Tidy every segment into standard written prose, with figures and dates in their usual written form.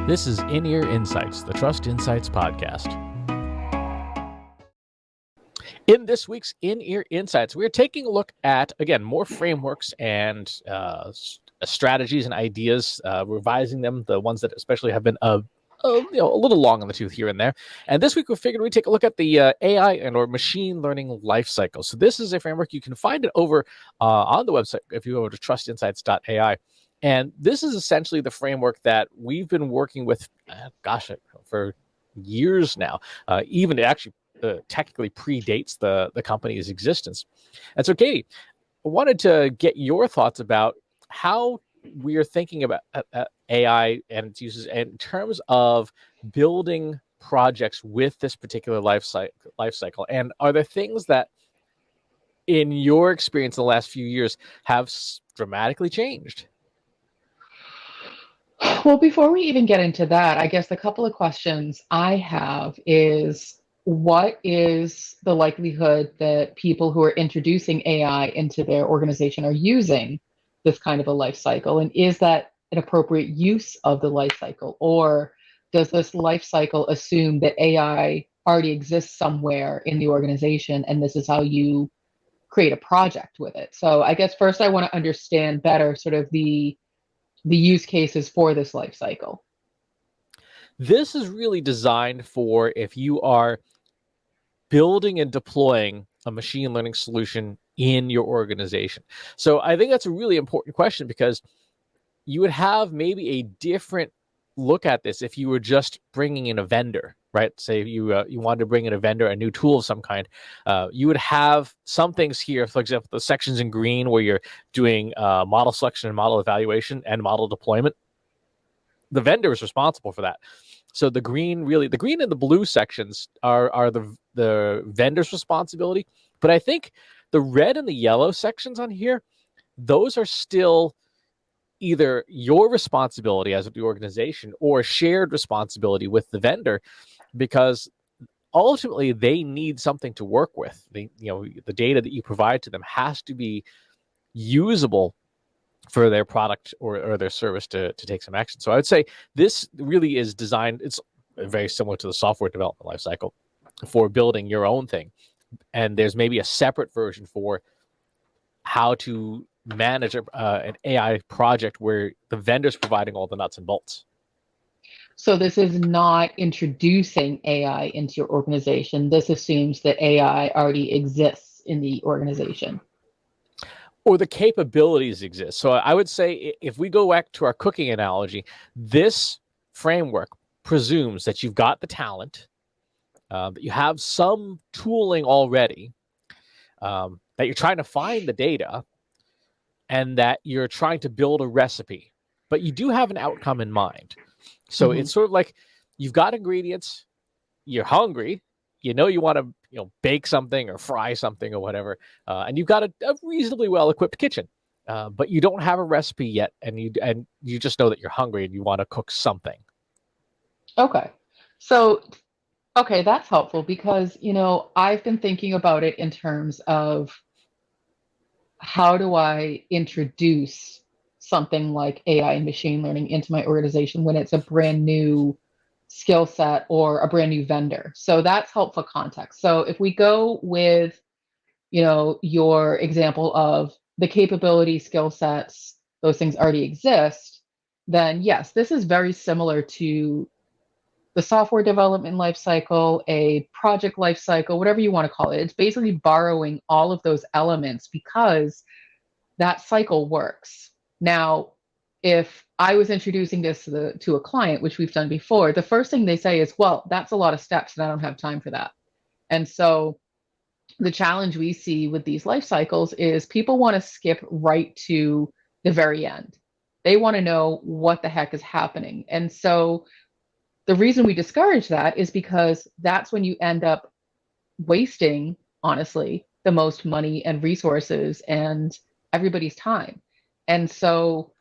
This is In-Ear Insights, the Trust Insights podcast. In this week's In-Ear Insights, we're taking a look at, again, more frameworks and strategies and ideas, revising them, the ones that especially have been a little long in the tooth here and there. And this week we figured we'd take a look at the AI and or machine learning life cycle. So this is a framework. You can find it over on the website if you go to trustinsights.ai. And this is essentially the framework that we've been working with, for years now. Even it actually technically predates the company's existence. And so, Katie, I wanted to get your thoughts about how we are thinking about AI and its uses in terms of building projects with this particular life cycle. And are there things that, in your experience in the last few years, have dramatically changed? Well, before we even get into that, I guess the couple of questions I have is what is the likelihood that people who are introducing AI into their organization are using this kind of a life cycle? And is that an appropriate use of the life cycle? Or does this life cycle assume that AI already exists somewhere in the organization and this is how you create a project with it? So I guess first I want to understand better sort of the use cases for this life cycle. This is really designed for if you are building and deploying a machine learning solution in your organization. So I think that's a really important question because you would have maybe a different look at this if you were just bringing in a vendor, right? Say you wanted to bring in a vendor, a new tool of some kind. You would have some things here, for example, the sections in green where you're doing model selection and model evaluation and model deployment. The vendor is responsible for that. So the green and the blue sections are the vendor's responsibility. But I think the red and the yellow sections on here, those are still either your responsibility as the organization or shared responsibility with the vendor, because ultimately they need something to work with. The data that you provide to them has to be usable for their product or their service to take some action. So I would say this really is designed, it's very similar to the software development lifecycle for building your own thing. And there's maybe a separate version for how to manage an AI project where the vendor's providing all the nuts and bolts. So this is not introducing AI into your organization. This assumes that AI already exists in the organization. Or the capabilities exist. So I would say if we go back to our cooking analogy, this framework presumes that you've got the talent, that you have some tooling already, that you're trying to find the data, and that you're trying to build a recipe, but you do have an outcome in mind. So it's sort of like you've got ingredients, you're hungry, you want to bake something or fry something or whatever, and you've got a reasonably well-equipped kitchen, but you don't have a recipe yet, and you just know that you're hungry and you want to cook something. Okay. So, okay, that's helpful because, I've been thinking about it in terms of how do I introduce something like AI and machine learning into my organization when it's a brand new skill set or a brand new vendor. So that's helpful context. So if we go with, your example of the capability skill sets, those things already exist, then yes, this is very similar to the software development lifecycle, a project lifecycle, whatever you want to call it. It's basically borrowing all of those elements because that cycle works. Now, if I was introducing this to a client, which we've done before, the first thing they say is, well, that's a lot of steps and I don't have time for that. And so the challenge we see with these life cycles is people want to skip right to the very end. They want to know what the heck is happening. And so the reason we discourage that is because that's when you end up wasting, honestly, the most money and resources and everybody's time. And so,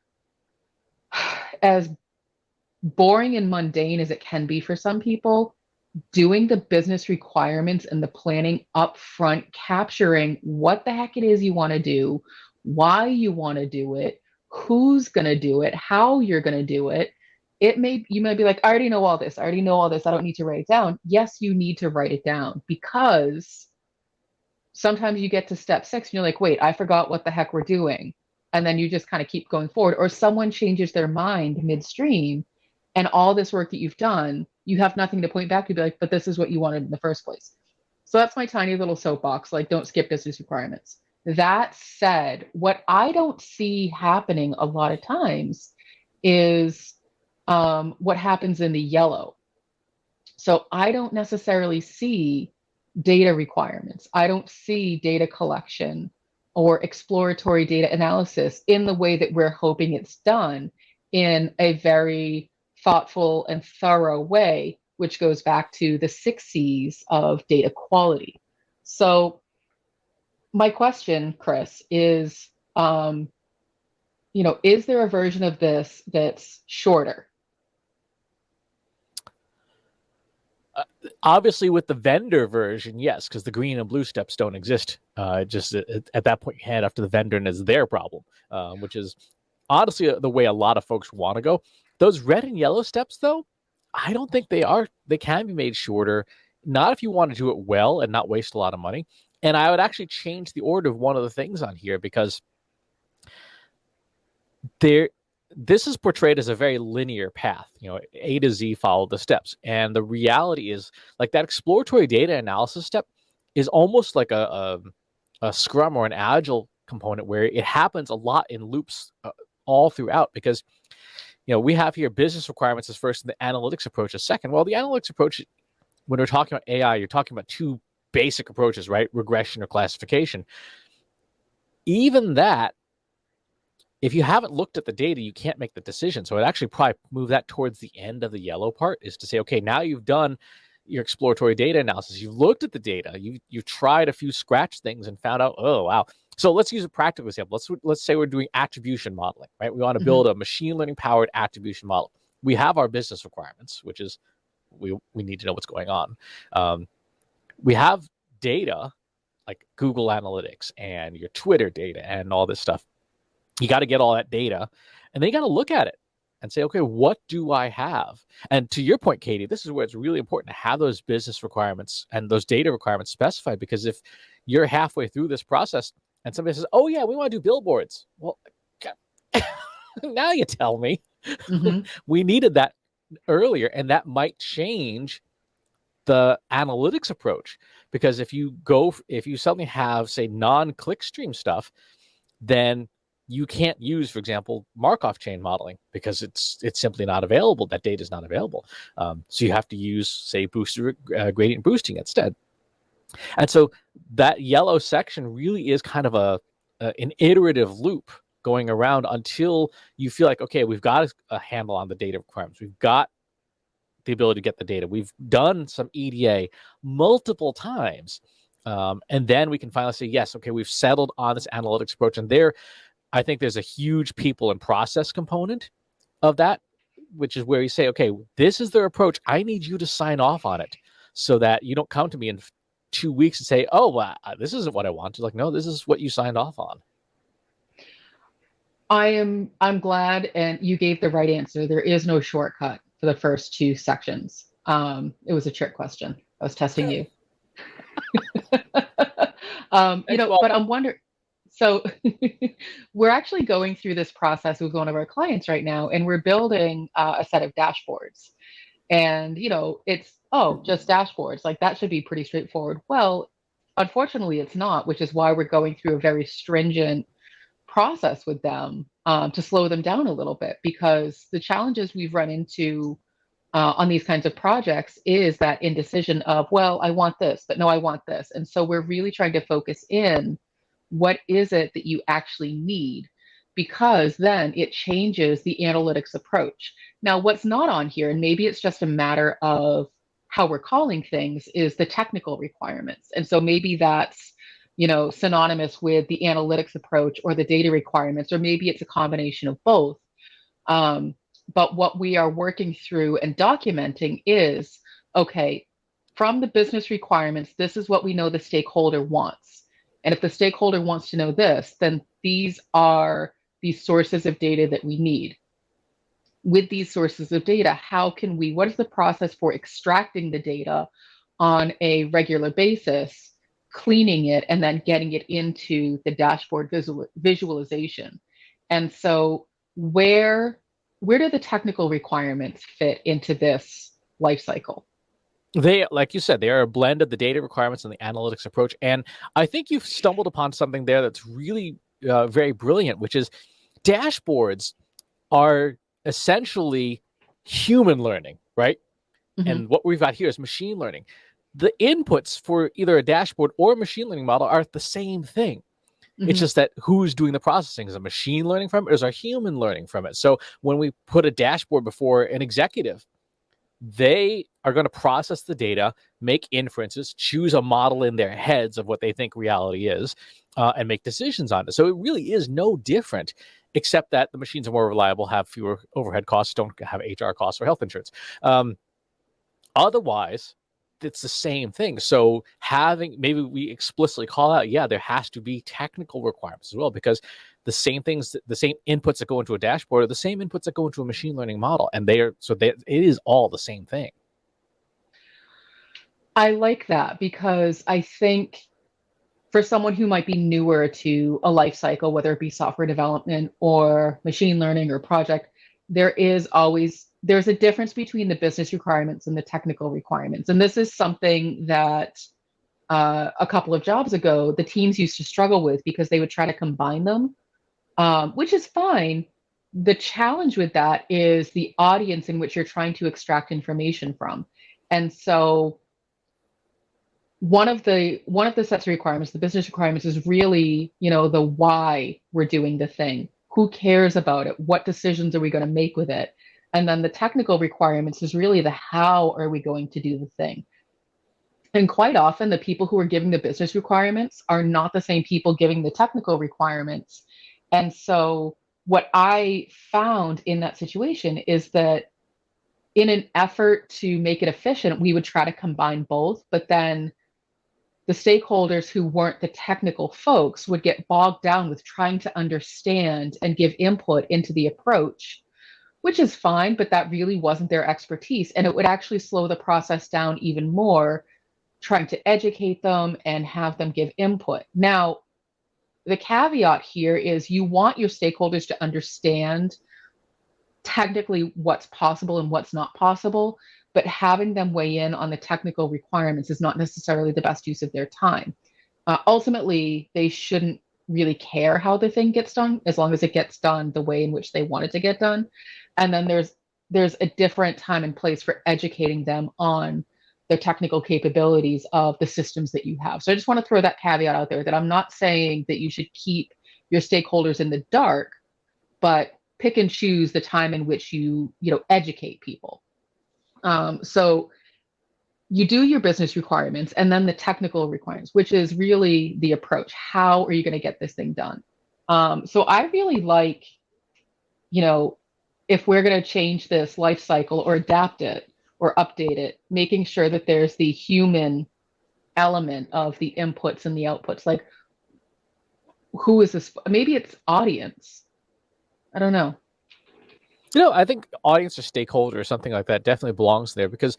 as boring and mundane as it can be for some people, doing the business requirements and the planning up front, capturing what the heck it is you want to do, why you want to do it, who's going to do it, how you're going to do it, you may be like, I already know all this. I already know all this. I don't need to write it down. Yes, you need to write it down because sometimes you get to step 6 and you're like, wait, I forgot what the heck we're doing. And then you just kind of keep going forward. Or someone changes their mind midstream and all this work that you've done, you have nothing to point back to be like, but this is what you wanted in the first place. So that's my tiny little soapbox. Like, don't skip business requirements. That said, what I don't see happening a lot of times is what happens in the yellow. So I don't necessarily see data requirements. I don't see data collection or exploratory data analysis in the way that we're hoping it's done in a very thoughtful and thorough way, which goes back to the 6 C's of data quality. So my question, Chris, is, is there a version of this that's shorter? Obviously, with the vendor version, yes, because the green and blue steps don't exist. Just at that point, you head after the vendor, and it's their problem, which is honestly the way a lot of folks want to go. Those red and yellow steps, though, I don't think they are. They can be made shorter, not if you want to do it well and not waste a lot of money. And I would actually change the order of one of the things on here because this is portrayed as a very linear path. A to Z follow the steps. And the reality is, like, that exploratory data analysis step is almost like a Scrum or an Agile component where it happens a lot in loops all throughout because, we have here business requirements as first and the analytics approach as second. Well, the analytics approach, when we're talking about AI, you're talking about two basic approaches, right? Regression or classification. Even that, if you haven't looked at the data, you can't make the decision. So I'd actually probably move that towards the end of the yellow part, is to say, okay, now you've done your exploratory data analysis. You've looked at the data. You've tried a few scratch things and found out, oh, wow. So let's use a practical example. Let's say we're doing attribution modeling, right? We want to build a machine learning powered attribution model. We have our business requirements, which is we need to know what's going on. We have data like Google Analytics and your Twitter data and all this stuff. You got to get all that data, and then you got to look at it and say, okay, what do I have? And to your point, Katie, this is where it's really important to have those business requirements and those data requirements specified, because if you're halfway through this process and somebody says, oh yeah, we want to do billboards. Well, now you tell me. Mm-hmm. We needed that earlier, and that might change the analytics approach, because if you suddenly have, say, non-clickstream stuff, then you can't use, for example, Markov chain modeling because it's simply not available. That data is not available. So you have to use, say, gradient boosting instead. And so that yellow section really is kind of an iterative loop going around until you feel like, okay, we've got a handle on the data requirements. We've got the ability to get the data. We've done some EDA multiple times. And then we can finally say, yes, okay, we've settled on this analytics approach. And I think there's a huge people and process component of that, which is where you say, okay, this is their approach. I need you to sign off on it so that you don't come to me in 2 weeks and say, oh, well, this isn't what I wanted. Like, no, this is what you signed off on. I'm glad, and you gave the right answer. There is no shortcut for the first 2 sections. It was a trick question. I was testing you. But I'm wondering, so we're actually going through this process with one of our clients right now, and we're building a set of dashboards. And, it's, just dashboards. Like, that should be pretty straightforward. Well, unfortunately, it's not, which is why we're going through a very stringent process with them to slow them down a little bit, because the challenges we've run into on these kinds of projects is that indecision of, well, I want this, but no, I want this. And so we're really trying to focus in, what is it that you actually need? Because then it changes the analytics approach. Now, what's not on here, and maybe it's just a matter of how we're calling things, is the technical requirements. And so maybe that's, synonymous with the analytics approach or the data requirements, or maybe it's a combination of both. But what we are working through and documenting is, okay, from the business requirements, this is what we know the stakeholder wants. And if the stakeholder wants to know this, then these are the sources of data that we need. with these sources of data, what is the process for extracting the data on a regular basis, cleaning it, and then getting it into the dashboard visualization? And so, where do the technical requirements fit into this life cycle? They, like you said, they are a blend of the data requirements and the analytics approach. And I think you've stumbled upon something there that's really very brilliant, which is dashboards are essentially human learning, right? Mm-hmm, And what we've got here is machine learning. The inputs for either a dashboard or a machine learning model are the same thing. It's mm-hmm, just that who's doing the processing? Is a machine learning from it, or is a human learning from it? So when we put a dashboard before an executive, they are going to process the data, make inferences, choose a model in their heads of what they think reality is, and make decisions on it. So it really is no different, except that the machines are more reliable, have fewer overhead costs, don't have HR costs or health insurance. Otherwise, it's the same thing. So maybe we explicitly call out, yeah, there has to be technical requirements as well, because the same things, the same inputs that go into a dashboard are the same inputs that go into a machine learning model, and it is all the same thing. I like that because I think for someone who might be newer to a life cycle, whether it be software development or machine learning or project, there's a difference between the business requirements and the technical requirements. And this is something that a couple of jobs ago, the teams used to struggle with because they would try to combine them, which is fine. The challenge with that is the audience in which you're trying to extract information from. And so one of the sets of requirements, the business requirements, is really, the why we're doing the thing. Who cares about it? What decisions are we going to make with it? And then the technical requirements is really the how are we going to do the thing. And quite often, the people who are giving the business requirements are not the same people giving the technical requirements. And so, what I found in that situation is that in an effort to make it efficient, we would try to combine both, but then the stakeholders who weren't the technical folks would get bogged down with trying to understand and give input into the approach, which is fine, but that really wasn't their expertise. And it would actually slow the process down even more, trying to educate them and have them give input. Now, the caveat here is you want your stakeholders to understand technically what's possible and what's not possible, but having them weigh in on the technical requirements is not necessarily the best use of their time. Ultimately, they shouldn't really care how the thing gets done as long as it gets done the way in which they want it to get done. And then there's a different time and place for educating them on the technical capabilities of the systems that you have. So I just want to throw that caveat out there that I'm not saying that you should keep your stakeholders in the dark, but pick and choose the time in which you educate people. So you do your business requirements and then the technical requirements, which is really the approach. How are you going to get this thing done? So I really like, you know, if we're going to change this life cycle or adapt it or update it, making sure that there's the human element of the inputs and the outputs. Like, who is this? Maybe it's audience. I don't know. I think audience or stakeholder or something like that definitely belongs there, because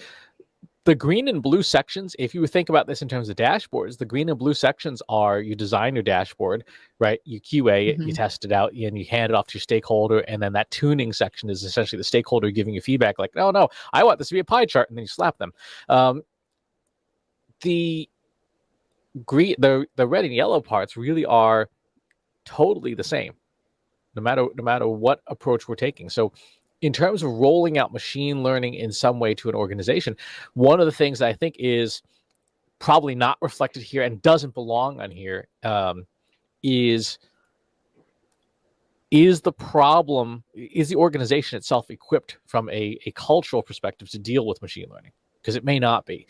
the green and blue sections, if you think about this in terms of dashboards, the green and blue sections are you design your dashboard, right? You QA it, you Mm-hmm. test it out, and you hand it off to your stakeholder. And then that tuning section is essentially the stakeholder giving you feedback like, no, I want this to be a pie chart. And then you slap them. The the red and yellow parts really are totally the same, no matter what approach we're taking. So in terms of rolling out machine learning in some way to an organization, one of the things that I think is probably not reflected here and doesn't belong on here is the organization itself equipped from a cultural perspective to deal with machine learning? Because it may not be.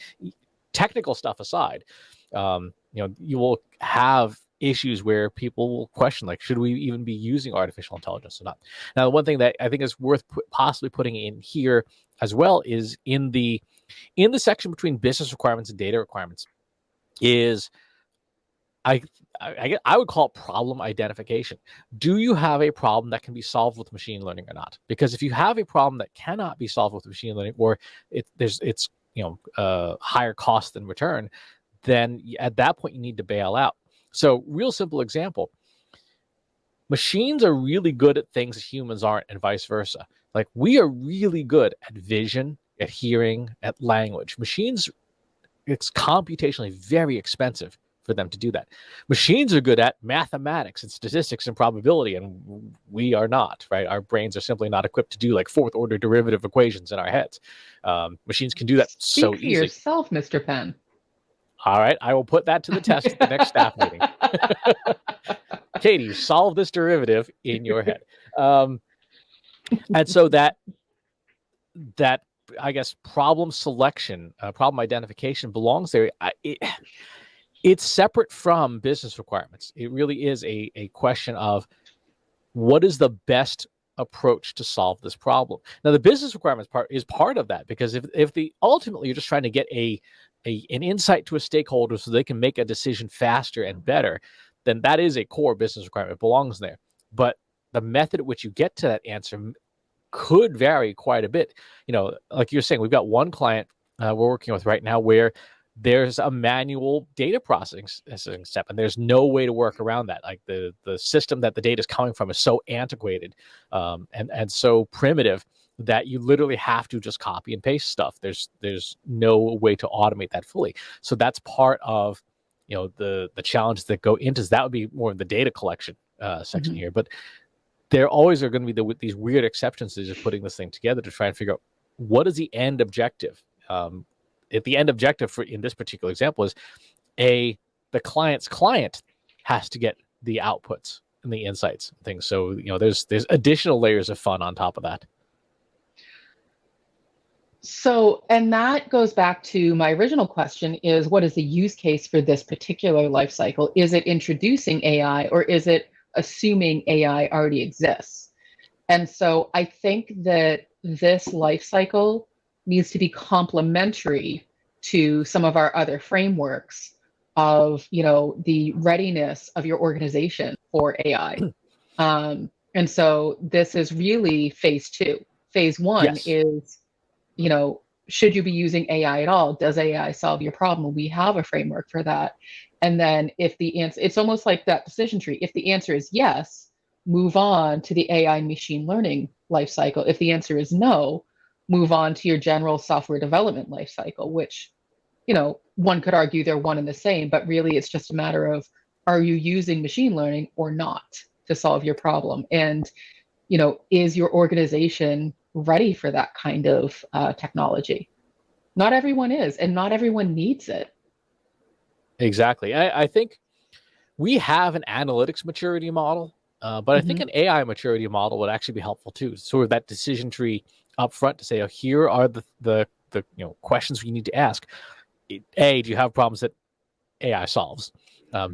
Technical stuff aside, you will have issues where people will question, like, should we even be using artificial intelligence or not? Now, the one thing that I think is worth possibly putting in here as well is in the section between business requirements and data requirements is I, I would call it problem identification. Do you have a problem that can be solved with machine learning or not? Because if you have a problem that cannot be solved with machine learning, or it's higher cost than return, then at that point you need to bail out. So, real simple example: machines are really good at things humans aren't, and vice versa. Like, we are really good at vision, at hearing, at language. Machines, it's computationally very expensive for them to do that. Machines are good at mathematics and statistics and probability, and we are not, right? Our brains are simply not equipped to do like fourth order derivative equations in our heads. Machines can do that so Speak for easily. yourself, Mr. Penn. All right, I will put that to the test at the next staff meeting. Katie, solve this derivative in your head. And so that I guess problem selection, problem identification belongs there. It's separate from business requirements. It really is a question of what is the best approach to solve this problem. Now, the business requirements part is part of that, because if the ultimately you're just trying to get an insight to a stakeholder so they can make a decision faster and better, then that is a core business requirement. It belongs there. But the method at which you get to that answer could vary quite a bit. Like you're saying, we've got one client we're working with right now where there's a manual data processing step, and there's no way to work around that. Like, the system that the data is coming from is so antiquated and so primitive that you literally have to just copy and paste stuff. There's no way to automate that fully. So that's part of the challenges that go into that. Would be more of the data collection section here, but there always are going to be these weird exceptions to just putting this thing together to try and figure out what is the end objective. If the end objective in this particular example is the client's client has to get the outputs and the insights and things. So there's additional layers of fun on top of that. So, and that goes back to my original question: is what is the use case for this particular life cycle? Is it introducing AI, or is it assuming AI already exists? And so I think that this life cycle needs to be complementary to some of our other frameworks of, the readiness of your organization for AI. And so this is really phase two. Phase one Yes. is, should you be using AI at all? Does AI solve your problem? We have a framework for that. And then if the answer, it's almost like that decision tree. If the answer is yes, move on to the AI machine learning life cycle. If the answer is no, move on to your general software development life cycle, which, one could argue they're one and the same, but really it's just a matter of, are you using machine learning or not to solve your problem? And, is your organization ready for that kind of technology? Not everyone is, and not everyone needs it. Exactly. I think we have an analytics maturity model, but I think an AI maturity model would actually be helpful too. Sort of that decision tree up front to say, here are the questions we need to ask. A, do you have problems that AI solves?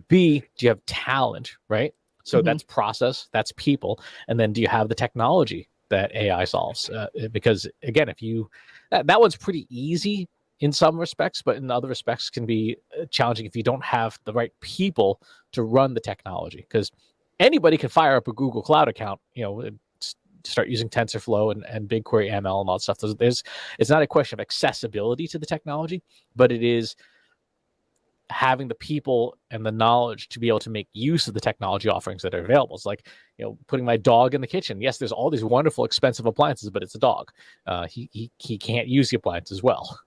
B, do you have talent, right? So that's process, that's people. And then do you have the technology that AI solves? Because again, if that one's pretty easy in some respects, but in other respects can be challenging if you don't have the right people to run the technology. Because anybody can fire up a Google Cloud account, start using TensorFlow and BigQuery ML and all that stuff. It's not a question of accessibility to the technology, but it is having the people and the knowledge to be able to make use of the technology offerings that are available. It's like, putting my dog in the kitchen. Yes, there's all these wonderful, expensive appliances, but it's a dog. He can't use the appliances well.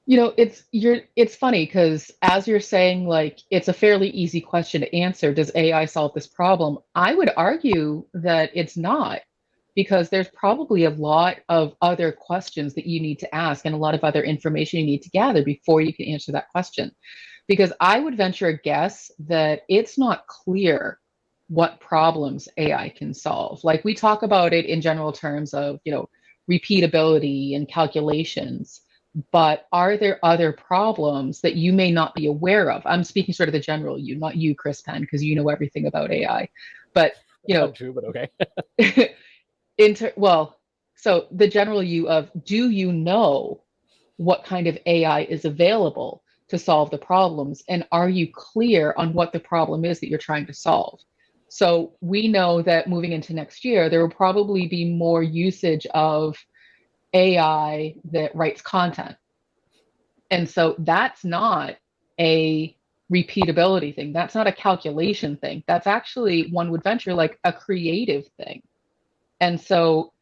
It's funny because as you're saying, like, it's a fairly easy question to answer. Does AI solve this problem? I would argue that it's not, because there's probably a lot of other questions that you need to ask and a lot of other information you need to gather before you can answer that question. Because I would venture a guess that it's not clear what problems AI can solve. Like, we talk about it in general terms of, repeatability and calculations. But are there other problems that you may not be aware of? I'm speaking sort of the general you, not you, Chris Penn, because you know everything about AI. But, Not true, but okay. so the general you of, do you know what kind of AI is available to solve the problems? And are you clear on what the problem is that you're trying to solve? So we know that moving into next year, there will probably be more usage of AI that writes content. And so that's not a repeatability thing. That's not a calculation thing. That's actually, one would venture, like a creative thing. And so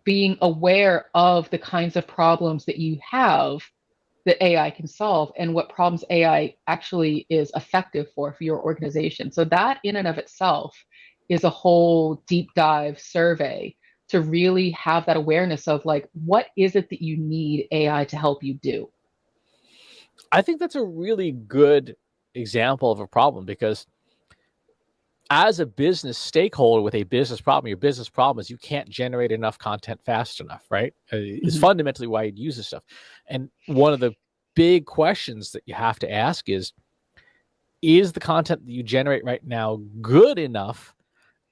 being aware of the kinds of problems that you have that AI can solve and what problems AI actually is effective for your organization. So that in and of itself is a whole deep dive survey to really have that awareness of, like, what is it that you need AI to help you do? I think that's a really good example of a problem, because as a business stakeholder with a business problem, your business problem is you can't generate enough content fast enough, right? Is Mhm. fundamentally why you'd use this stuff. And one of the big questions that you have to ask is the content that you generate right now good enough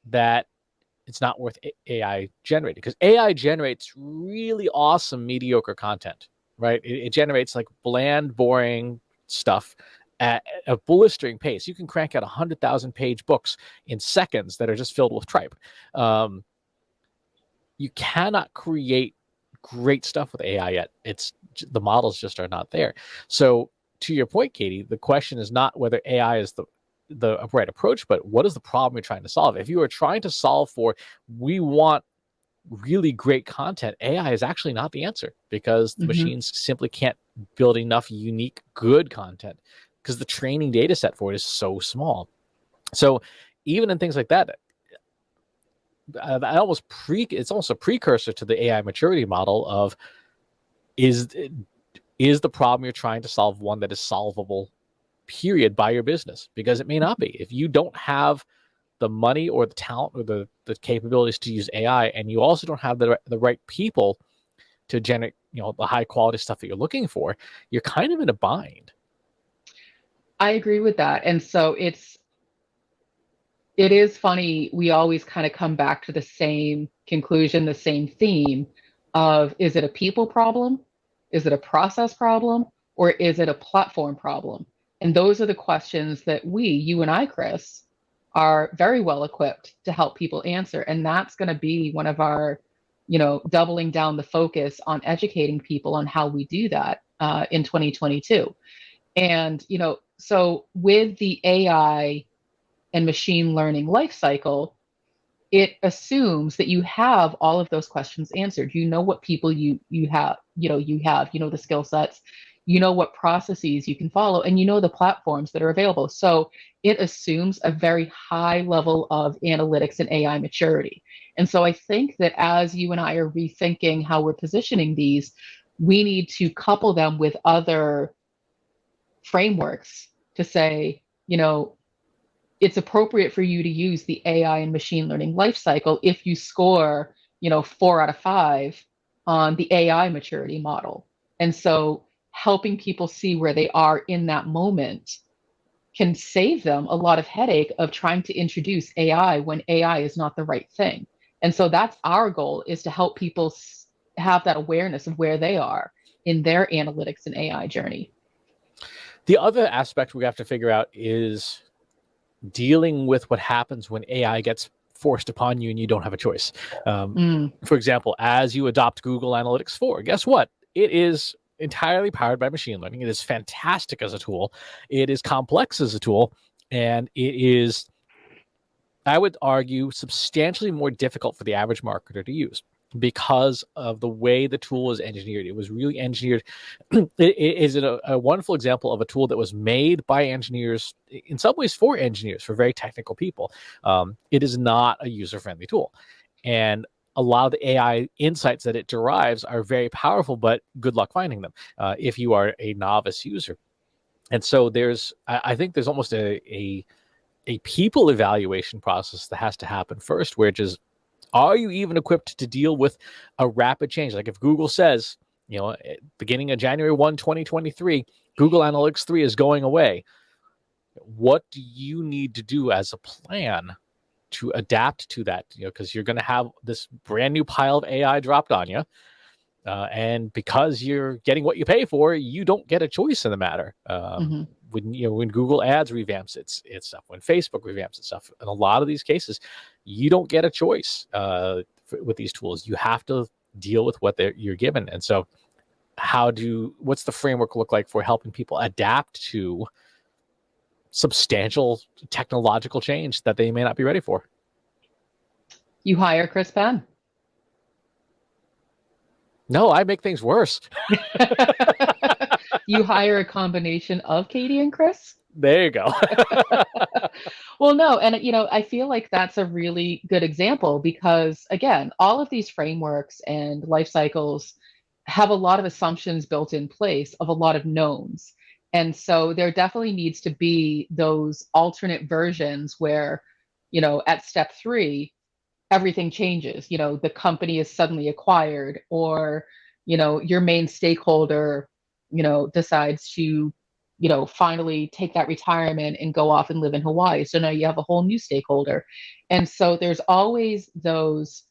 that it's not worth AI generated? Because AI generates really awesome, mediocre content, right? It generates like bland, boring stuff at a blistering pace. You can crank out 100,000 page books in seconds that are just filled with tripe. Um, you cannot create great stuff with AI yet. It's the models just are not there. So to your point, Katie, the question is not whether AI is the right approach, but what is the problem you're trying to solve? If you are trying to solve for, we want really great content, AI is actually not the answer, because the Mhm. machines simply can't build enough unique, good content because the training data set for it is so small. So even in things like that, it's almost a precursor to the AI maturity model of, is is the problem you're trying to solve one that is solvable, period, by your business? Because it may not be. If you don't have the money or the talent or the capabilities to use AI, and you also don't have the right people to generate, the high quality stuff that you're looking for, you're kind of in a bind. I agree with that. And so it is funny, we always kind of come back to the same conclusion, the same theme of, is it a people problem? Is it a process problem? Or is it a platform problem? And those are the questions that you and I, Chris, are very well equipped to help people answer. And that's going to be one of our, doubling down the focus on educating people on how we do that in 2022. And, so with the AI and machine learning life cycle, it assumes that you have all of those questions answered. You know what people you know the skill sets, you know what processes you can follow, and you know the platforms that are available. So it assumes a very high level of analytics and AI maturity. And so I think that as you and I are rethinking how we're positioning these, we need to couple them with other frameworks to say, it's appropriate for you to use the AI and machine learning life cycle if you score, 4 out of 5 on the AI maturity model. And so helping people see where they are in that moment can save them a lot of headache of trying to introduce AI when AI is not the right thing. And so that's our goal, is to help people have that awareness of where they are in their analytics and AI journey. The other aspect we have to figure out is dealing with what happens when AI gets forced upon you and you don't have a choice. Mm, For example, as you adopt Google Analytics 4, guess what? It is entirely powered by machine learning. It is fantastic as a tool. It is complex as a tool. And it is, I would argue, substantially more difficult for the average marketer to use because of the way the tool was engineered. It was really engineered. It is a wonderful example of a tool that was made by engineers, in some ways for engineers, for very technical people. It is not a user-friendly tool. And a lot of the AI insights that it derives are very powerful, but good luck finding them if you are a novice user. And so I think there's almost a people evaluation process that has to happen first, which is, are you even equipped to deal with a rapid change? Like if Google says, beginning of January 1, 2023, Google Analytics 3 is going away. What do you need to do as a plan to adapt to that? Because you're going to have this brand new pile of AI dropped on you. and because you're getting what you pay for, you don't get a choice in the matter. When Google Ads revamps its stuff, when Facebook revamps its stuff, in a lot of these cases, you don't get a choice with these tools. You have to deal with what you're given. And so, what's the framework look like for helping people adapt to substantial technological change that they may not be ready for? You hire Chris Penn. No, I make things worse. You hire a combination of Katie and Chris? There you go. Well, no, and I feel like that's a really good example because again, all of these frameworks and life cycles have a lot of assumptions built in place of a lot of knowns. And so there definitely needs to be those alternate versions where, at step 3, everything changes. The company is suddenly acquired, or, your main stakeholder, decides to, finally take that retirement and go off and live in Hawaii. So now you have a whole new stakeholder. And so there's always those,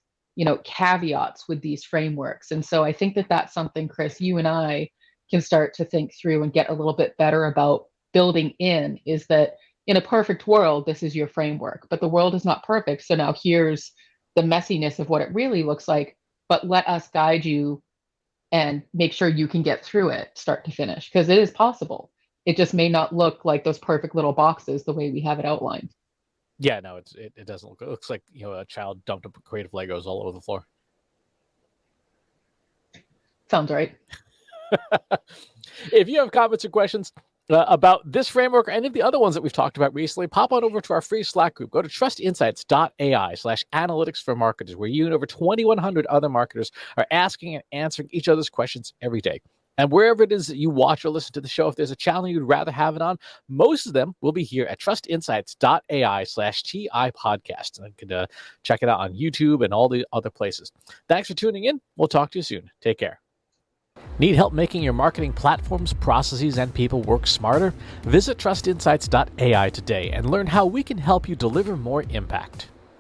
caveats with these frameworks. And so I think that that's something, Chris, you and I can start to think through and get a little bit better about building in, is that in a perfect world, this is your framework, but the world is not perfect. So now here's the messiness of what it really looks like, but let us guide you and make sure you can get through it start to finish, because it is possible. It just may not look like those perfect little boxes the way we have it outlined. Yeah, no, it doesn't look. It looks like a child dumped up creative Legos all over the floor. Sounds right. If you have comments or questions about this framework or any of the other ones that we've talked about recently, pop on over to our free Slack group. Go to trustinsights.ai/analytics for marketers, where you and over 2,100 other marketers are asking and answering each other's questions every day. And wherever it is that you watch or listen to the show, if there's a channel you'd rather have it on, most of them will be here at trustinsights.ai/TI podcast. And you can check it out on YouTube and all the other places. Thanks for tuning in. We'll talk to you soon. Take care. Need help making your marketing platforms, processes, and people work smarter? Visit trustinsights.ai today and learn how we can help you deliver more impact.